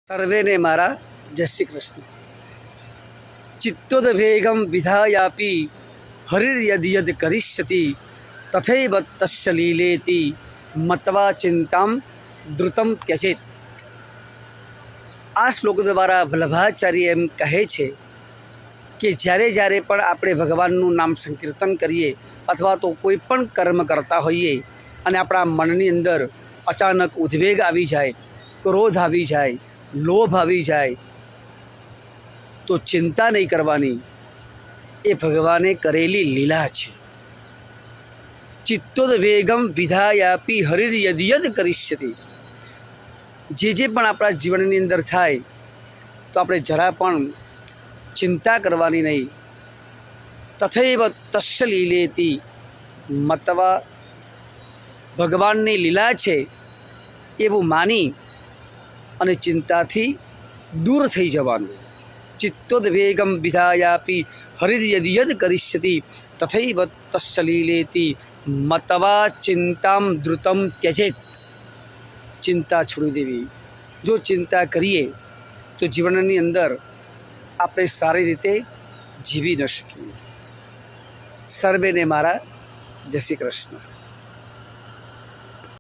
સર્વેને મારા જય શ્રી કૃષ્ણ. ચિત્તોદવેગમ વિધાયાપી હરિર્યદ યદ કરિષ્યતિ તથૈવ તસ્ય લીલેતિ મત્વા ચિંતામ દ્રુતમ ત્યજેત. આ શ્લોક દ્વારા વલ્લભાચાર્ય એમ કહે છે કે જ્યારે જ્યારે પણ આપણે ભગવાનનું નામ સંકીર્તન કરીએ અથવા તો કોઈ પણ કર્મ કરતા હોઈએ અને આપણા મનની અંદર અચાનક ઉદ્વેગ આવી જાય, ક્રોધ આવી જાય, લોભ આવી જાય તો ચિંતા નહીં કરવાની. એ ભગવાને કરેલી લીલા છે. ચિત્તોદવેગમ વિધાયાપી હરિર્યદ યદ કરિષ્યતિ. જે પણ આપણા જીવનની અંદર થાય તો આપણે જરા પણ ચિંતા કરવાની નહીં. તથૈવ તસ્ય લીલેતિ મત્વા ભગવાનની લીલા છે એવું માની અને ચિંતાથી દૂર થઈ જવાનું. ચિત્તોદવેગમ વિધાયાપી હરિર્યદ યદ કરિષ્યતિ તથૈવ તસ્ય લીલેતિ મત્વા ચિંતામ દ્રુતમ ત્યજેત. ચિંતા છોડી દેવી. જો ચિંતા કરીએ તો જીવનની અંદર આપણે સારી રીતે જીવી ન શકીએ. સર્વેને મારા જય શ્રી કૃષ્ણ.